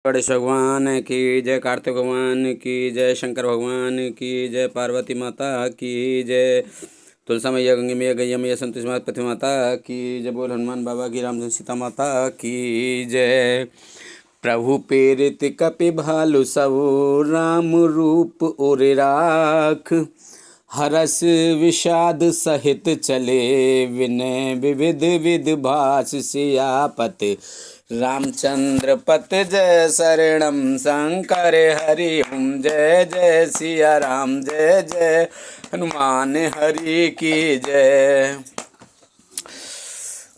गणेश भगवान की जय, कार्तिक भगवान की जय, शंकर भगवान की जय, पार्वती माता की जय, तुलसा मैया, गंगे मैया, गैया मैया, संतोषी माता, पति माता की जय, बोल हनुमान बाबा की, रामचंद्र सीता माता की जय। प्रभु प्रेरित कपि भालु सबु, राम रूप उर राख, हरस विषाद सहित चले, विनय विविध विध भाष, सियापत रामचंद्र पत जय, शरणम शंकर हरि ओम, जय जय सिया राम, जय जय हनुमान हरि की जय।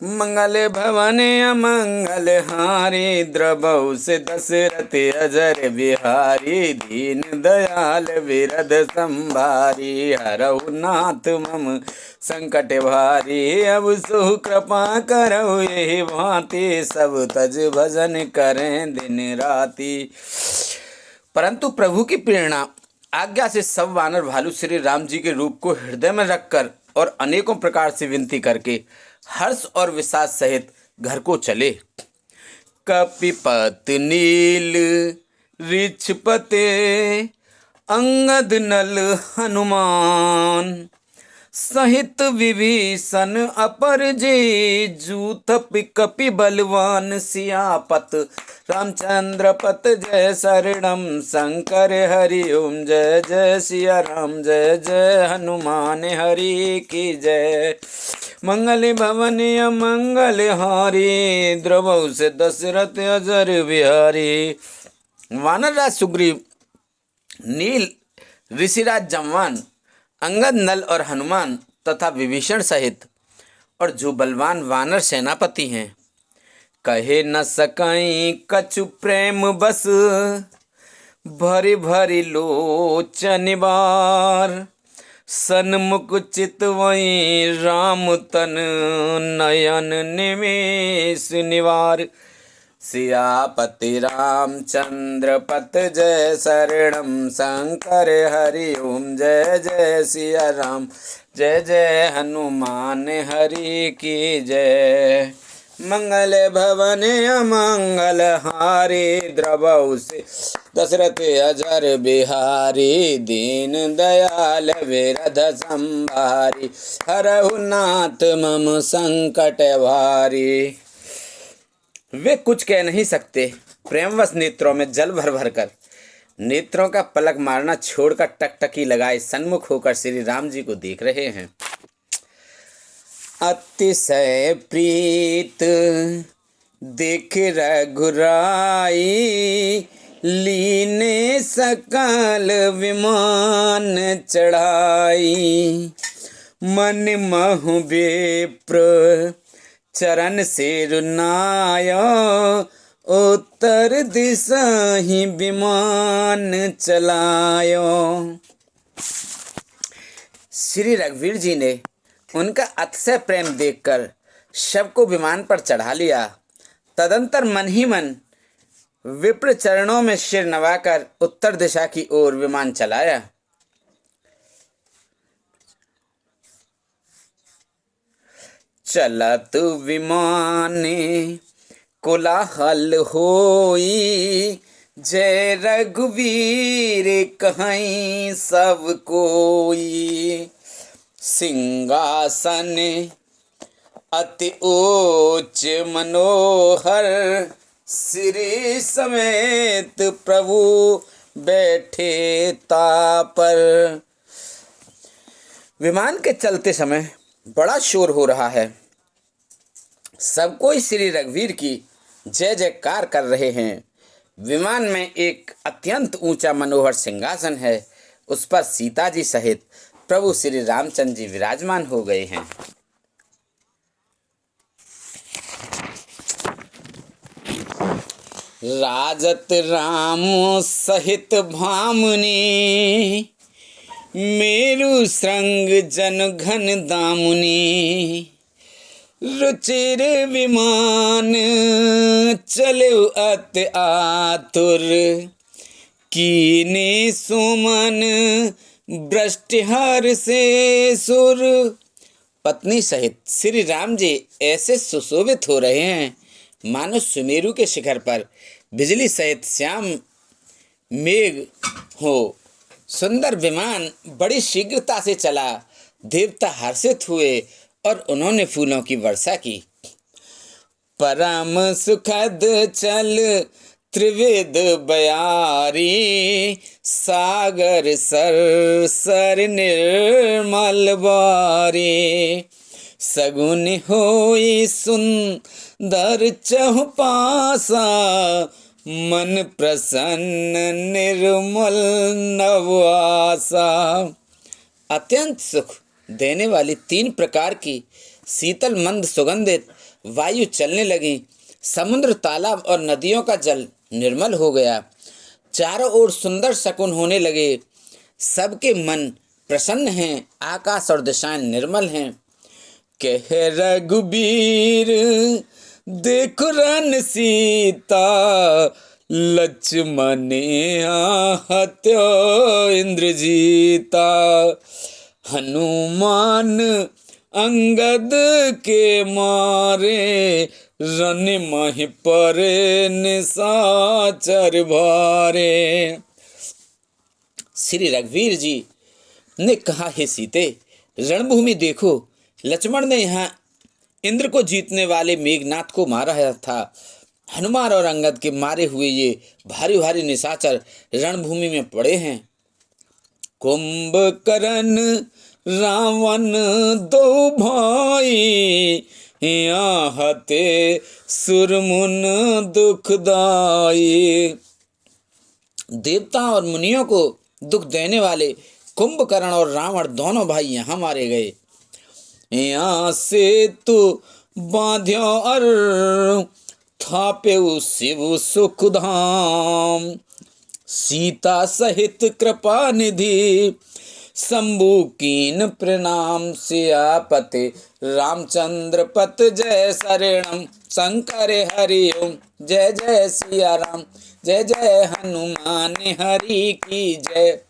मंगल भवन अमंगल हारी, द्रवहु से दशरथ अजर बिहारी, दीन दयाल विरद संभारी, हरहु नाथ मम संकट भारी, अब सुह कृपा करहु यही भांति, सब तज भजन करें दिन राति। परंतु प्रभु की प्रेरणा आज्ञा से सब वानर भालू श्री राम जी के रूप को हृदय में रखकर और अनेकों प्रकार से विनती करके हर्ष और विषाद सहित घर को चले। कपिपत नील ऋक्षपते, अंगद नल हनुमान, सहित विभीषण अपर जे, जूथ कपि बलवान, सियापत रामचंद्र पत जय, शरणम शंकर हरि ओम, जय जय सिया राम, जय जय हनुमान हरि की जय। मंगल भवन अमंगल हारी, द्रवहु से दशरथ अजर बिहारी। वानर राज सुग्रीव, नील ऋषिराज जमवान, अंगद नल और हनुमान तथा विभीषण सहित और जो बलवान वानर सेनापति हैं, कहे न सकई कछु प्रेम बस, भरी भरी लोचन बार, सन्मुख चितवई राम तन, नयन निमेष निवार, सियापति रामचंद्र पत जय, शरणम शंकर हरि ओम, जय जय सिया राम, जय जय हनुमान हरि की जय। मंगल भवन अमंगल हारी, द्रवहु से दशरथ अजर बिहारी, दीन दयाल विरध संभारी, हरहु नाथ मम संकट भारी। वे कुछ कह नहीं सकते, प्रेमवश नेत्रों में जल भर भर कर, नेत्रों का पलक मारना छोड़कर टकटकी लगाए सन्मुख होकर श्री राम जी को देख रहे हैं। अतिशय प्रीत देख रघुराई, लीने सकल विमान चढ़ाई, मन महु विप्र चरण सिर नायो, उत्तर दिशा ही विमान चलायो। श्री रघुवीर जी ने उनका अतिशय प्रेम देखकर शव को विमान पर चढ़ा लिया। तदंतर मन ही मन विप्र चरणों में सिर नवाकर उत्तर दिशा की ओर विमान चलाया। चलत विमाने कोलाहल होई, जय रघुवीर कहीं सब कोई, सिंहासन अति उच्च मनोहर, श्री समेत प्रभु बैठे तापर। विमान के चलते समय बड़ा शोर हो रहा है, सब कोई श्री रघुवीर की जय जयकार कर रहे हैं। विमान में एक अत्यंत ऊंचा मनोहर सिंहासन है, उस पर सीता जी सहित प्रभु श्री रामचंद्र जी विराजमान हो गए हैं। राजत राम सहित भामुनि, मेरु श्रृंग जन घन दामुनि, रुचिर विमान चले अति आतुर, कीने सुमन वृष्टिहार से सुर। पत्नी सहित श्री राम जी ऐसे सुशोभित हो रहे हैं मानो सुमेरु के शिखर पर बिजली सहित श्याम मेघ हो। सुंदर विमान बड़ी शीघ्रता से चला। देवता हर्षित हुए और उन्होंने फूलों की वर्षा की। परम सुखद चल त्रिविध बयारी, सागर सर सर निर्मल बारी। सगुन होई सुंदर चहुपासा, मन प्रसन्न निर्मल नवासा। अत्यंत सुख देने वाली 3 प्रकार की शीतल मंद सुगंधित वायु चलने लगी। समुद्र, तालाब और नदियों का जल निर्मल हो गया। चारों ओर सुंदर शकुन होने लगे। सबके मन प्रसन्न हैं। आकाश और दिशाएं निर्मल हैं। कह रघुबीर देखो रन सीता, लक्ष्मण हत्यो इंद्रजीता। हनुमान अंगद के मारे, रन महि परे निशाचर भारे। श्री रघुवीर जी ने कहा, हे सीते, रणभूमि देखो। लक्ष्मण ने यहाँ इंद्र को जीतने वाले मेघनाथ को मारा था। हनुमान और अंगद के मारे हुए ये भारी भारी निशाचर रणभूमि में पड़े हैं। कुंभकर्ण रावण दो भाई, आहते सुरमुन दुखदाई। देवता और मुनियों को दुख देने वाले कुंभकर्ण और रावण दोनों भाई यहाँ मारे गए। यहाँ से तू बांध्यो अर थापे शिव सुखधाम। सीता सहित कृपा निधि, शंभु कीन प्रणाम। सियापते रामचंद्र पत जय शरणम। शंकर हरि ओम जय जय सिया राम। जय जय हनुमान हरि की जय।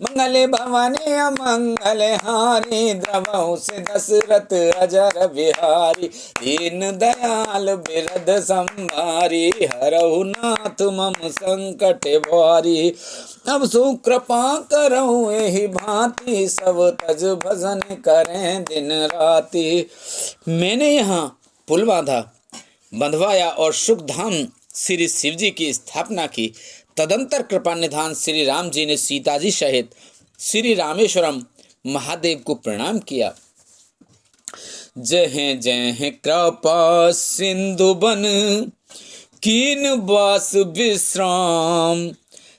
मंगल भवानी अमंगल हारी, द्रवहु से दशरथ अजर बिहारी। दीन दयाल बिरद संभारी, हरहु नाथ मम संकट भारी। अब सुकृपा करहु एहि भांति, सब तज भजन करें दिन राति। मैंने यहाँ पुल बंधवाया और सुखधाम श्री शिव जी की स्थापना की। तदंतर कृपा निधान श्री राम जी ने सीता जी सहित श्री रामेश्वरम महादेव को प्रणाम किया। जय जय कृपा सिंधु बन कीन वास विश्राम।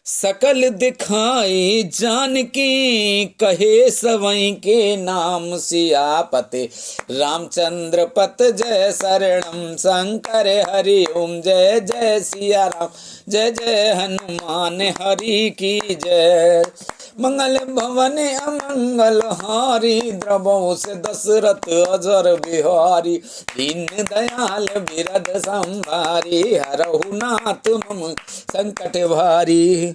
सकल दिखाई जानकी, कहे सवई के नाम। सियापते रामचंद्र पत जय शरणम। शंकर हरि ओम जय जय सिया राम। जय जय हनुमान हरि की जय। मंगल भवन अमंगल हारी, द्रवहु से दशरथ अजर बिहारी। दीन दयाल बिरद संभारी, हरहु नाथ मम संकट भारी।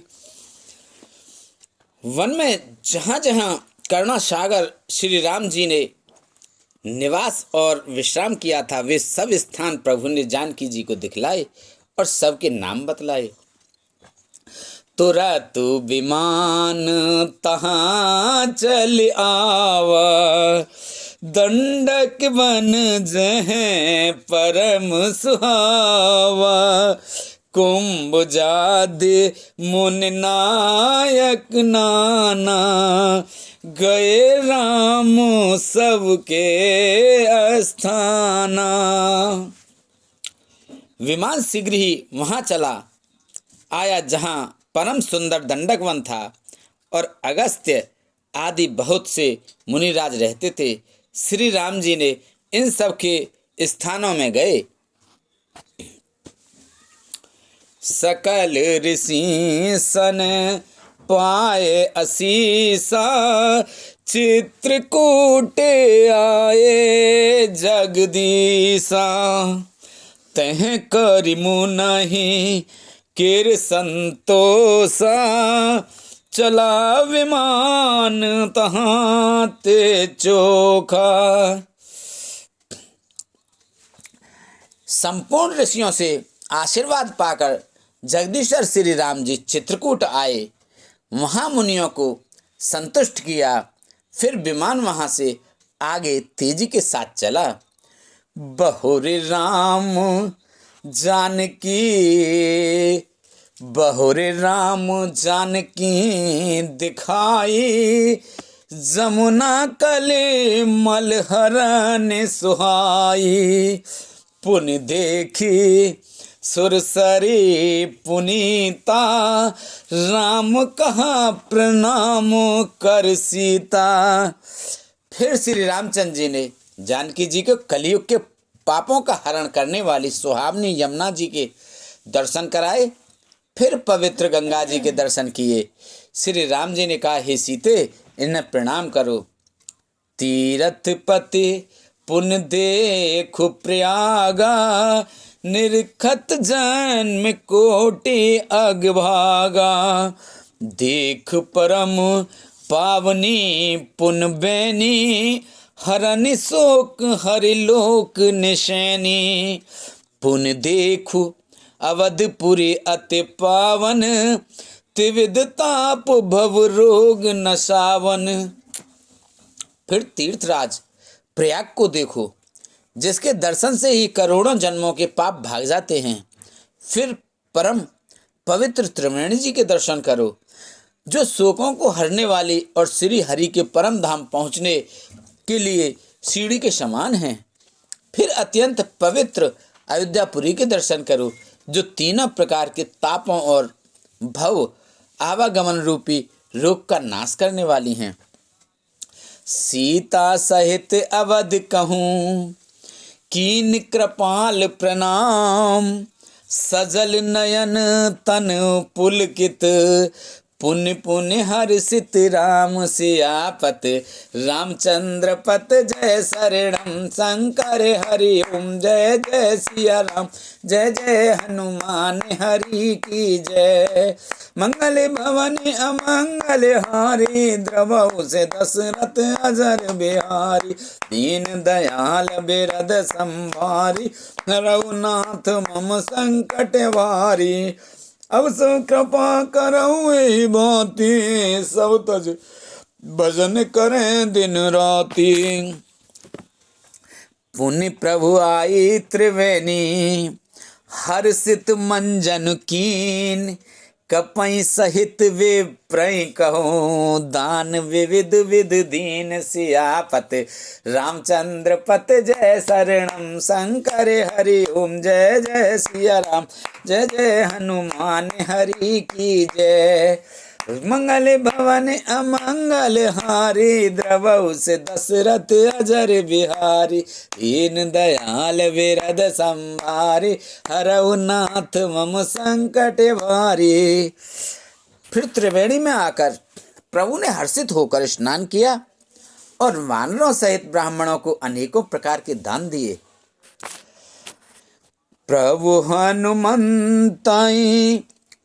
वन में जहाँ जहाँ करुणा सागर श्री राम जी ने निवास और विश्राम किया था, वे सब स्थान प्रभु ने जानकी जी को दिखलाए और सबके नाम बतलाए। तुरत विमान तहाँ चल आवा, दंडक बन जह परम सुहावा। कुंभ जादि मुनि नायक नाना, गए राम सबके अस्थाना। विमान शीघ्र ही वहां चला आया जहां परम सुंदर दंडक वन था और अगस्त्य आदि बहुत से मुनिराज रहते थे। श्री राम जी ने इन सब के स्थानों में गए। सकल ऋषि सन पाए असीसा, चित्रकूट आए जगदीसा। तह करिमु नहीं किर संतोषा, चला विमान तहाँ ते चोखा। संपूर्ण ऋषियों से आशीर्वाद पाकर जगदीश्वर श्री राम जी चित्रकूट आए, वहाँ मुनियों को संतुष्ट किया। फिर विमान वहाँ से आगे तेजी के साथ चला। बहुरे राम जानकी, बहुरे राम जानकी दिखाई, जमुना कले मलहरन सुहाई। पुनि देखी सुरसरी पुनीता, राम कहा प्रणाम कर सीता। फिर श्री रामचंद्र जी ने जानकी जी को कलयुग के पापों का हरण करने वाली सुहावनी यमुना जी के दर्शन कराए। फिर पवित्र गंगा जी के दर्शन किए। श्री राम जी ने कहा, हे सीते, इन्हें प्रणाम करो। तीरथ पति पुण्य देखु प्रयागा, निरखत जन्म कोटि अगभागा। देख परम पावनी पुन बैनी, हरनि शोक हरिलोक निशैनी। पुन देखु अवधपुरी अति पावन, त्रिविध ताप भव रोग नसावन। फिर तीर्थराज प्रयाग को देखो, जिसके दर्शन से ही करोड़ों जन्मों के पाप भाग जाते हैं। फिर परम पवित्र त्रिवेणी जी के दर्शन करो, जो शोकों को हरने वाली और श्री हरि के परम धाम पहुँचने के लिए सीढ़ी के समान हैं। फिर अत्यंत पवित्र अयोध्यापुरी के दर्शन करो, जो तीनों प्रकार के तापों और भव आवागमन रूपी रोग का नाश करने वाली हैं। सीता सहित अवध कहूँ, कीन कृपाल प्रणाम। सजल नयन तन पुलकित, पुण्य पुण्य हर्षित राम सियापत। रामचंद्र पत जय शरणम, शंकर हरि ओम जय जय सिया राम। जय जय हनुमान हरि की जय। मंगल भवन अमंगल हारी, द्रवहु से दशरथ अजर बिहारी। दीन दयाल बिरद संभारी, रघुनाथ मम संकट वारी। अब सब कृपा करऊ एहि भांति, सब तज भजन करें दिन राति। पुण्य प्रभु आई त्रिवेणी, हर्षित मंजन कीन। कपई सहित वे प्रय कहो, दान विविध विध दीन सियापत। रामचंद्र पत जय शरणम, शंकर हरि ओम जय जय सिया राम। जय जय हनुमान हरि की जय। मंगल भवन अमंगल हारी, द्रवहु से दशरथ अजर बिहारी। दीन दयाल बिरद संभारी, हरहु नाथ मम संकट भारी। फिर त्रिवेणी में आकर प्रभु ने हर्षित होकर स्नान किया और वानरों सहित ब्राह्मणों को अनेकों प्रकार के दान दिए। प्रभु हनुमंताई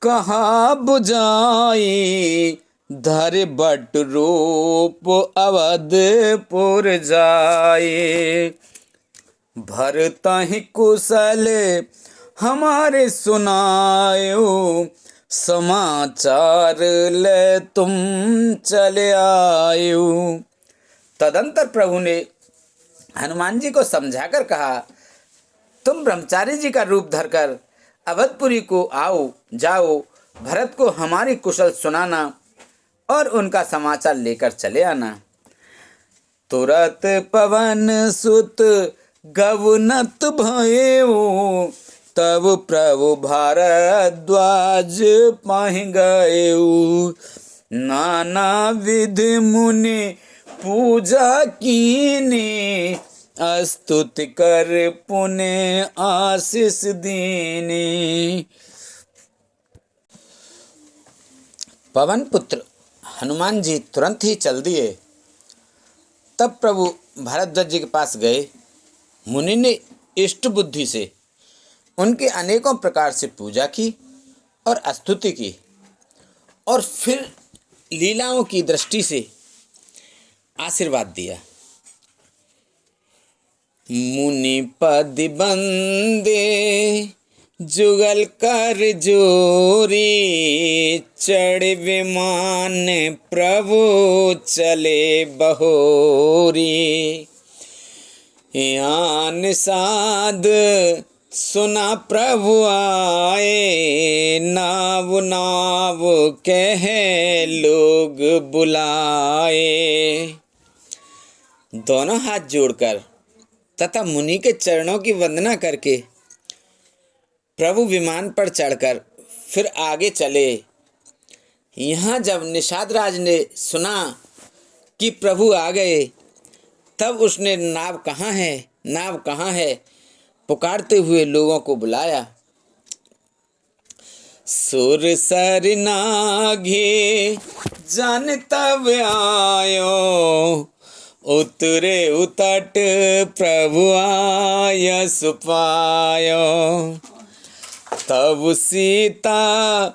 कहा बुझाई, धर बट रूप अवधपुर जाए। भरतहि कुशल हमारे सुनायो, समाचार ले तुम चले आयो। तदंतर प्रभु ने हनुमान जी को समझाकर कहा, तुम ब्रह्मचारी जी का रूप धरकर अवधपुरी को आओ जाओ, भरत को हमारी कुशल सुनाना और उनका समाचार लेकर चले आना। तुरत पवन सुत गवनत भयो, तब प्रभु भारद्वाज पाहि गयो। नाना विधि मुनि पूजा कीनी, स्तुति कर पुण्य आशीष दीनी। पवन पुत्र हनुमान जी तुरंत ही चल दिए। तब प्रभु भारद्वाज जी के पास गए। मुनि ने इष्ट बुद्धि से उनके अनेकों प्रकार से पूजा की और स्तुति की, और फिर लीलाओं की दृष्टि से आशीर्वाद दिया। मुनि पद बंदे जुगल कर जोरी, चढ़ विमान प्रभु चले बहोरी। यान साध सुना प्रभु आए, नाव नाव कह लोग बुलाए। दोनों हाथ जोड़कर तथा मुनि के चरणों की वंदना करके प्रभु विमान पर चढ़कर फिर आगे चले। यहाँ जब निषाद राज ने सुना कि प्रभु आ गए, तब उसने नाव कहाँ है, नाव कहाँ है पुकारते हुए लोगों को बुलाया। सुर सर नाघे जान तब आयो, उतरे उतट प्रभु आय सुपायो। तब सीता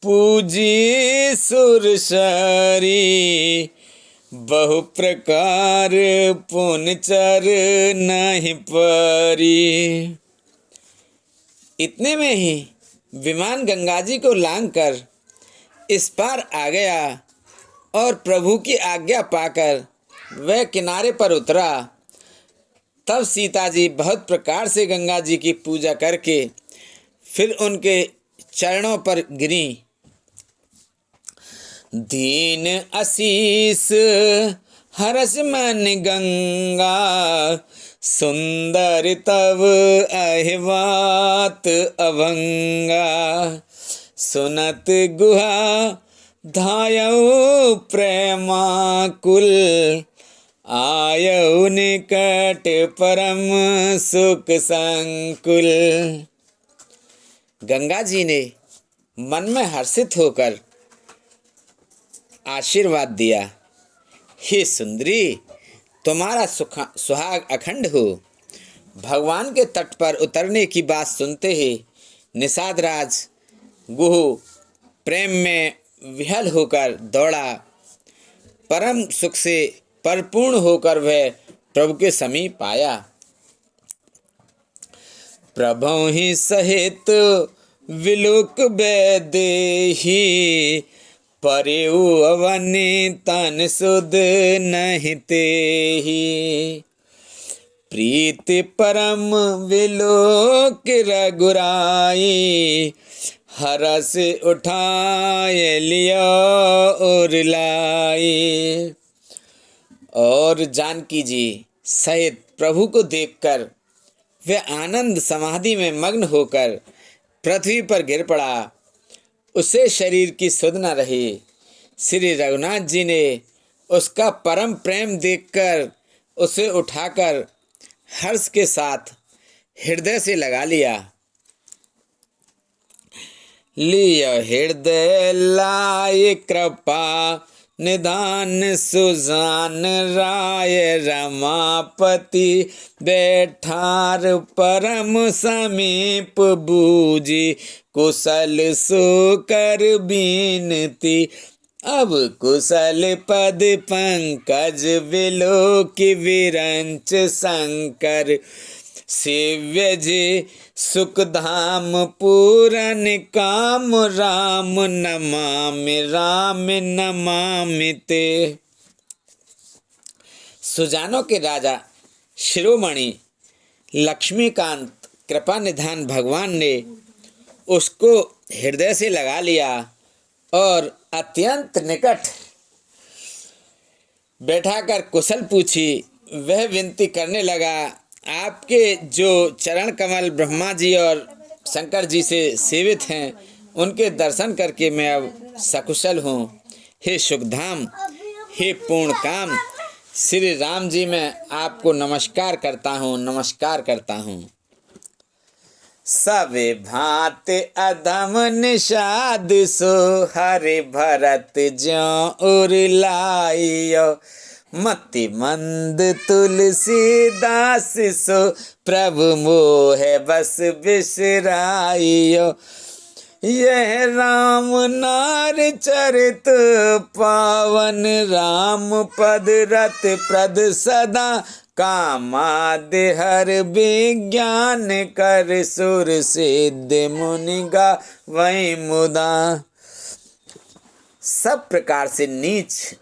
पूजी सुरसरी, बहु प्रकार पुनचर नहीं परी। इतने में ही विमान गंगा जी को लांग कर इस पार आ गया और प्रभु की आज्ञा पाकर वह किनारे पर उतरा। तब सीता जी बहुत प्रकार से गंगा जी की पूजा करके फिर उनके चरणों पर गिरी। दीन आशीष हरस मन गंगा, सुंदर तब अहिवात अभंगा। सुनत गुहा धायऊ प्रेमाकुल, आयऊ निकट परम सुख संकुल। गंगा जी ने मन में हर्षित होकर आशीर्वाद दिया, हे सुंदरी, तुम्हारा सुहाग अखंड हो। भगवान के तट पर उतरने की बात सुनते ही निषाद राज गुह प्रेम में विह्वल होकर दौड़ा। परम सुख से परिपूर्ण होकर वह प्रभु के समीप आया। प्रभु ही सहित विलोक वैदेही, परेऊ अवनि तन सुध नहीं तेहि। प्रीति परम विलोक रघुराई, हरस उठाए लिया और लाई। और जानकी जी सहित प्रभु को देखकर वह आनंद समाधि में मग्न होकर पृथ्वी पर गिर पड़ा। उसे शरीर की सुध न रही। श्री रघुनाथ जी ने उसका परम प्रेम देखकर उसे उठाकर हर्ष के साथ हृदय से लगा लिया। हृदय लाय कृपा निधान सुजान राय, रमापति बैठार परम समीप बूझी, कुशल सो कर बीनती। अब कुशल पद पंकज विलोक विरंच शंकर, सेव्य जे सुख धाम पूरन काम, राम नमामि राम नमामि ते। सुजानों के राजा शिरोमणि लक्ष्मीकांत कृपा निधान भगवान ने उसको हृदय से लगा लिया और अत्यंत निकट बैठाकर कुशल पूछी। वह विनती करने लगा, आपके जो चरण कमल ब्रह्मा जी और शंकर जी से सेवित हैं, उनके दर्शन करके मैं अब सकुशल हूँ। हे सुखधाम, हे पूर्ण काम, श्री राम जी मैं आपको नमस्कार करता हूँ, नमस्कार करता हूँ। सबे भांत अधम निषाद सो, हरे भरत ज्यों उर लाइयो। मति मंद तुलसीदास सो, प्रभु मोह बस बिसराइयो। यह राम नार चरित पावन, राम पद रत प्रद सदा कामादि हर विज्ञान कर सुर सिद्ध मुनि गावै मुदा। सब प्रकार से नीच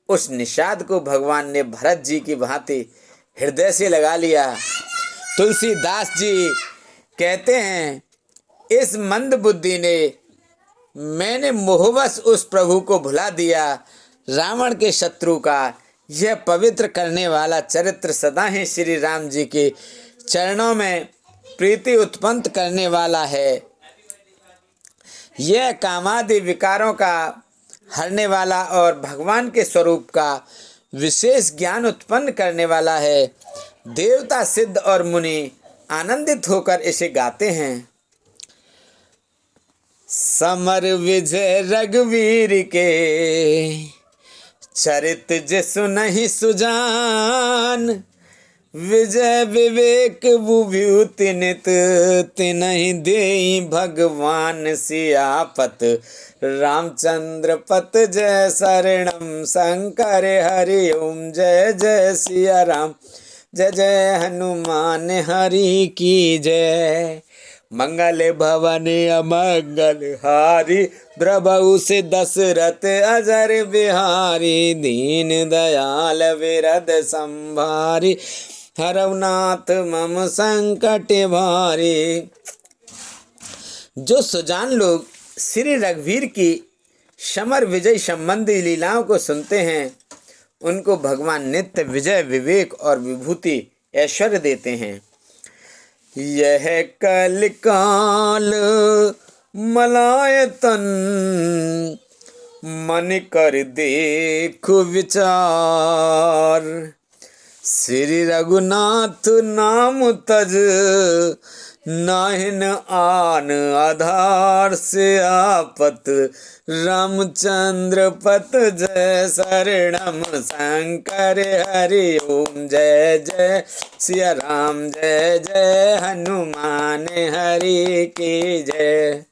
उस निषाद को भगवान ने भरत जी की भांति हृदय से लगा लिया। तुलसीदास जी कहते हैं, इस मंद बुद्धि ने मैंने मोहवश उस प्रभु को भुला दिया। रावण के शत्रु का यह पवित्र करने वाला चरित्र सदा ही श्री राम जी के चरणों में प्रीति उत्पन्न करने वाला है। यह कामादि विकारों का हरने वाला और भगवान के स्वरूप का विशेष ज्ञान उत्पन्न करने वाला है। देवता, सिद्ध और मुनि आनंदित होकर इसे गाते हैं। समर विजय रघुवीर के चरित जिसु नहीं सुजान। विजय विवेक विभूति नित तिनहि देई भगवान। सियापत रामचंद्र पत जय शरणम शंकर हरि ओम। जय जय सिया राम, जय जय हनुमान हरि की जय। मंगल भवन अमंगल हारी, द्रबहु से दशरथ अजर बिहारी। दीन दयाल विरद संभारी, हरनाथ मम संकट भारी। जो सुजान लोग श्री रघुवीर की समर विजय संबंधी लीलाओं को सुनते हैं, उनको भगवान नित्य विजय, विवेक और विभूति ऐश्वर्य देते हैं। यह कलिकाल मलायतन, मन कर देखो विचार। श्री रघुनाथ नाम तज, नाहिन आन आधार। से आपत रामचंद्र पत जय शरणम शंकर हरि ओम। जय जय सिया राम, जय जय हनुमान हरि की जय।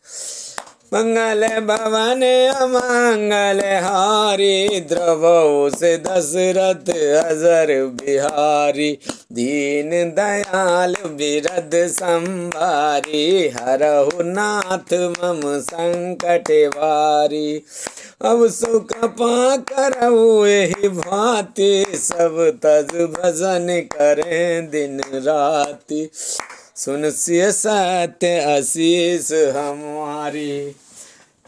मंगल भवन अमंगल हारी, द्रवहु से दशरथ अजर बिहारी। दीन दयाल बिरद संभारी, हरहु नाथ मम संकट वारी। अब सुख पा करहु एहि भांति, सब तज भजन करें दिन राति। सुन सिय सत्य आशीष हमारी,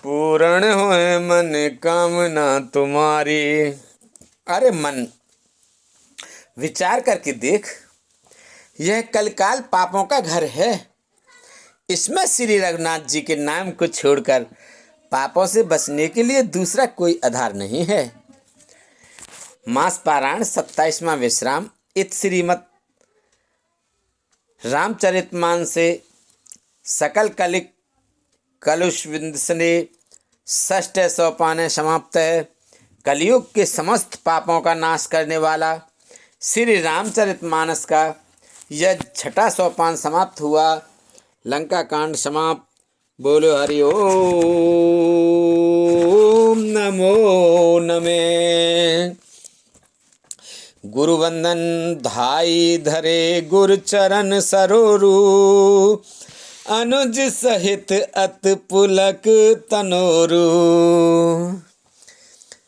पूर्ण होए मन कामना तुम्हारी। अरे मन, विचार करके देख, यह कलकाल पापों का घर है। इसमें श्री रघुनाथ जी के नाम को छोड़कर पापों से बचने के लिए दूसरा कोई आधार नहीं है। मास पारायण 27वां विश्राम। इत श्रीमद् रामचरितमानस से सकल कलिक कलुष विंदसने षष्ठ सोपान समाप्त है। कलयुग के समस्त पापों का नाश करने वाला श्री रामचरितमानस का यह छठा सोपान समाप्त हुआ। लंका कांड समाप्त। बोलो हरि ओम नमो नमे। गुरु वंदन धाई धरे गुरु चरण सरोरु, अनुज सहित अत पुलक तनोरु।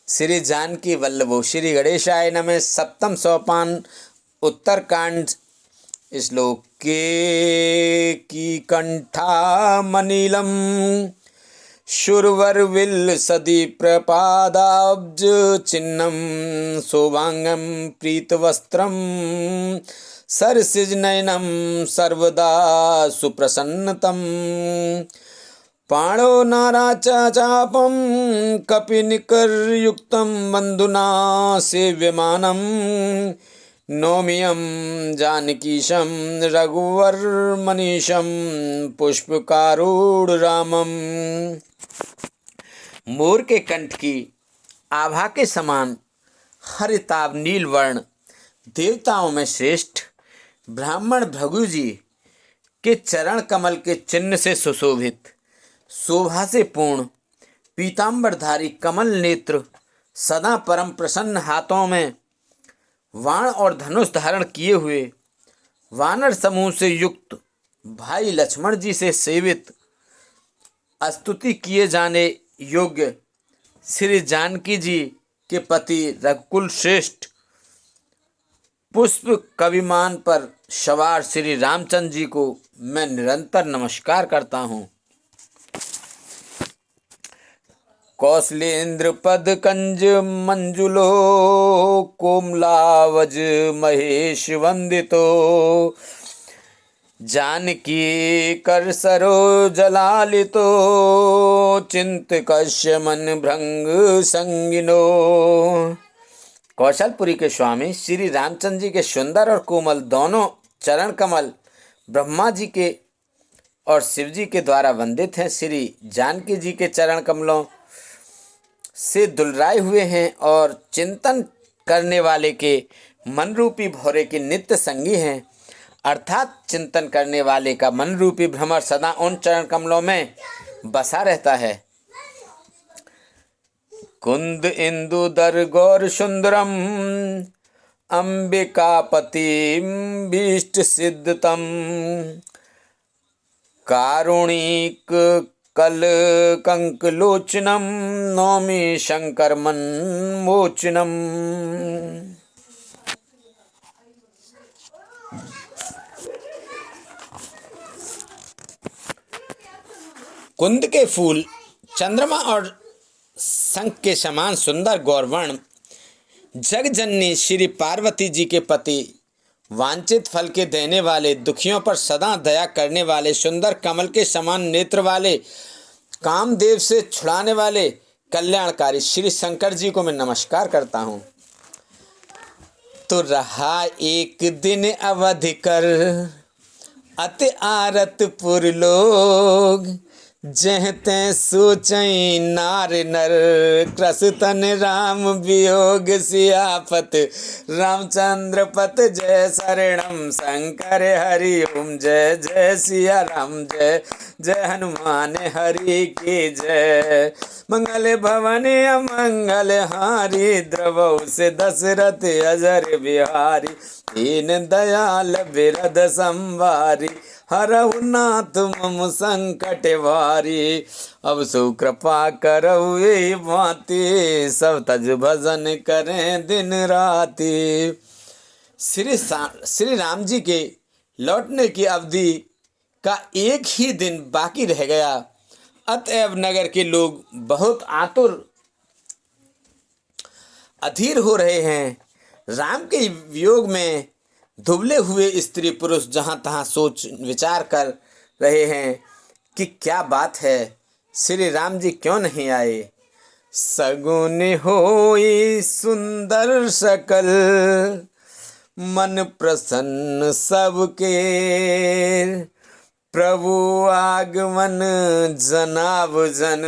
श्री जानकी वल्लभो श्री गणेशाय नमः। सप्तम सोपान उत्तरकांड। श्लोक के की कंठा मनीलम, शूरवर सदी प्रपादाब्ज चिन्नम। शोभांगम प्रीतवस्त्रम, सरसिज नयनम सर्वदा सुप्रसन्नतम। पाणो नाराचा चापम, कपिनिकरयुक्तम बंधुना सेव्यमानम। नौमियम जानकीशम रघुवर मनीषम, पुष्पकारूढ़ रामम। मोर के कंठ की आभा के समान हरिताभ नील वर्ण, देवताओं में श्रेष्ठ ब्राह्मण भृगु जी के चरण कमल के चिन्ह से सुशोभित, शोभा से पूर्ण, पीताम्बरधारी कमल नेत्र, सदा परम प्रसन्न हाथों में वाण और धनुष धारण किए हुए वानर समूह से युक्त भाई लक्ष्मण जी से सेवित स्तुति किए जाने योग्य श्री जानकी जी के पति रघुकुल श्रेष्ठ पुष्प कविमान पर सवार श्री रामचंद्र जी को मैं निरंतर नमस्कार करता हूँ। कौशलेन्द्र पद कंज मंजुलो कोमलावज महेश वंदितो जानकी कर सरो जलालितो चिंत कश्य मन भृंग संगिनो। कौशलपुरी के स्वामी श्री रामचंद्र जी के सुंदर और कोमल दोनों चरण कमल ब्रह्मा जी के और शिव जी के द्वारा वंदित हैं। श्री जानकी जी के चरण कमलों से दुलराए हुए हैं और चिंतन करने वाले के मन रूपी भौरे के नित्य संगी हैं। अर्थात चिंतन करने वाले का मन रूपी भ्रमर सदा उन चरण कमलों में बसा रहता है। कुंद इंदु दर गौर सुंदरम अंबिकापति भीष्ट सिद्धतम कारुणिक कल कंकलोचनम नौमी शंकर मन मोचनम। कुंद के फूल चंद्रमा और शंख के समान सुंदर गौरवर्ण जगजननी श्री पार्वती जी के पति वांछित फल के देने वाले दुखियों पर सदा दया करने वाले सुंदर कमल के समान नेत्र वाले कामदेव से छुड़ाने वाले कल्याणकारी श्री शंकर जी को मैं नमस्कार करता हूँ। तो रहा एक दिन अवधि कर अति आरतपुर लोग जह तै सोचई नार नर क्रसतन राम वियोग सियापत रामचंद्र पत जय शरणम शंकर हरि ओम जय जय सिया राम जय जय हनुमान हरि की जय। मंगल भवन अमंगल हारी द्रवौ से दशरथ अजर बिहारी दीन दयाल बिरद संवारी हरहु नाथ मम संकट वारी अब सु कृपा करऊ यही भांति सब तज भजन करें दिन राति। श्री राम जी के लौटने की अवधि का एक ही दिन बाकी रह गया। अतएव नगर के लोग बहुत आतुर अधीर हो रहे हैं। राम के वियोग में दुबले हुए स्त्री पुरुष जहाँ तहाँ सोच विचार कर रहे हैं कि क्या बात है, श्री राम जी क्यों नहीं आए। सगुन होई सुंदर सकल मन प्रसन्न सबके प्रभु आगमन जनाब जन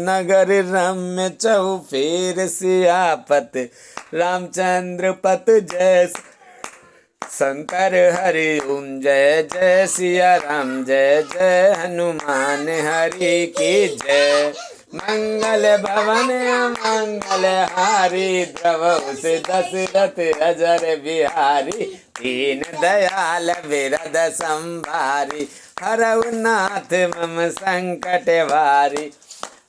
नगर रम्य चौफेर सियापत रामचंद्र पत जय शंकर हरि ओम जय जय सिया राम जय जय हनुमान हरि की जय। मंगल भवन मंगल हारी द्रवौ से दशरथ अजर बिहारी दीन दयाल बिरद संभारी हरहु नाथ मम संकट भारी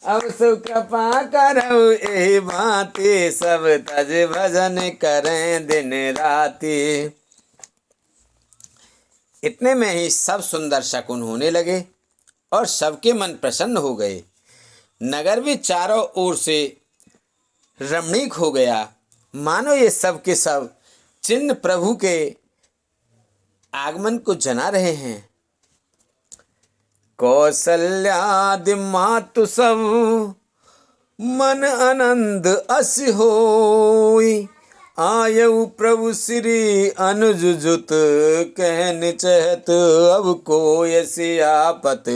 अब सुकृपा करऊ एहि भांति सब तज भजन करें दिन राति। इतने में ही सब सुंदर शकुन होने लगे और सबके मन प्रसन्न हो गए। नगर भी चारों ओर से रमणीक हो गया, मानो ये सब के सब चिन्ह प्रभु के आगमन को जना रहे हैं। कौसल्यादि मातु सब मन आनंद अस होई आयु प्रभु श्री अनुज जुत कहन चहत अब कोय सियापत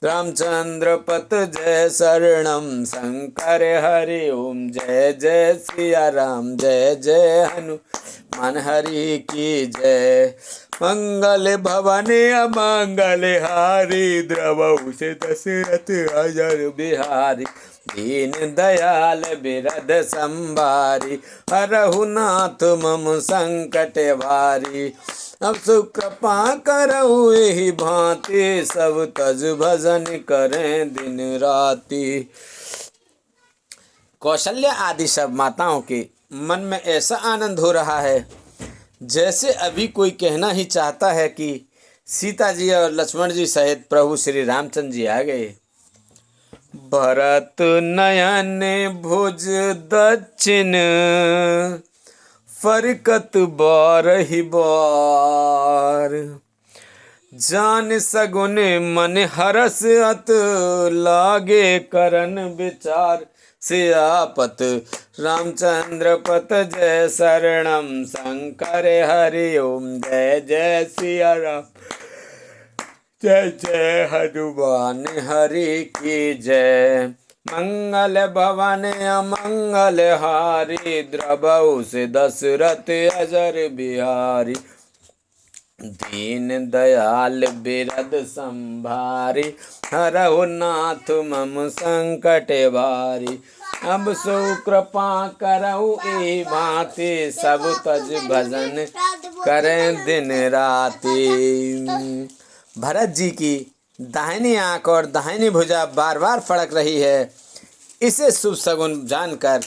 रामचंद्र पत जय शरणम शंकर हरि ओम जय जय सिया राम जय जय हनुमान हरि की जय। मंगल भवन अमंगल हारी द्रवौ से दशरथ अजर बिहारी दीन दयाल बिरद संभारी, हरहु नाथ मम संकट भारी। अब सुख कृपा करहु एहि भांति, सब तज भजन करें दिन राति। कौशल्या आदि सब माताओं के मन में ऐसा आनंद हो रहा है जैसे अभी कोई कहना ही चाहता है कि सीता जी और लक्ष्मण जी सहित प्रभु श्री रामचंद्र जी आ गए। भरत नयन भुज दक्षिण, फरकत बारहि बार। जान सगुन मन हरस अत, लागे करन विचार। सियापत रामचंद्र पत जय शरणम, शंकर हरि ओम जय जय सिया राम। जय जय हनुमान हरि की जय। मंगल भवन अमंगल हारी, द्रवहु से दशरथ अजर बिहारी। दीन दयाल बिरद संभारी, हरहु नाथ मम संकट भारी। अब सो कृपा करहु एहि भांति, सब तज भजन करें दिन राति। भरत जी की दाहिनी आंख और दाहिनी भुजा बार बार फड़क रही है। इसे शुभ सगुन जानकर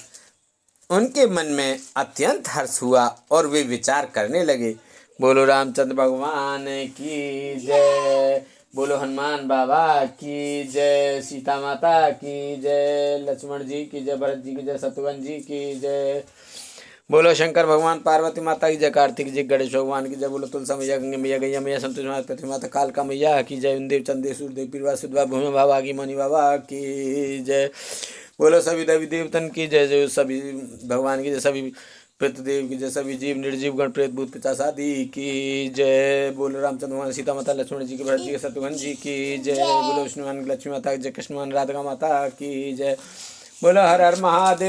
उनके मन में अत्यंत हर्ष हुआ और वे विचार करने लगे। बोलो रामचंद्र भगवान की जय, बोलो हनुमान बाबा की जय, सीता माता की जय, लक्ष्मण जी की जय, भरत जी की जय, शत्रुघ्न जी की जय। बोलो शंकर भगवान, पार्वती माता की जय, कार्तिक जी गणेश भगवान की जय। बोलो तुलसा मैया, गंगे मैया, गैया मैया, संतोषी माता, पृथ्वी माता, कालका मैया की जय। इंदेव चंदेव सूर्यदेव पीरवा सुधवा भूमि बाबा की मणि बाबा की जय। बोलो सभी देवी देवतन की जय, जो सभी भगवान की जय, सभी पितृदेव की जय, सभी जीव निर्जीव गण प्रेत भूत पिशाच आदि की जय। बोलो रामचंद्र भगवान, सीता माता, लक्ष्मण जी की, भरत जी के, शत्रुघ्न जी की जय। बोलो विष्णुमान लक्ष्मी माता की जय, कृष्णमान राधिका माता की जय। बोलो हर हर महादेव।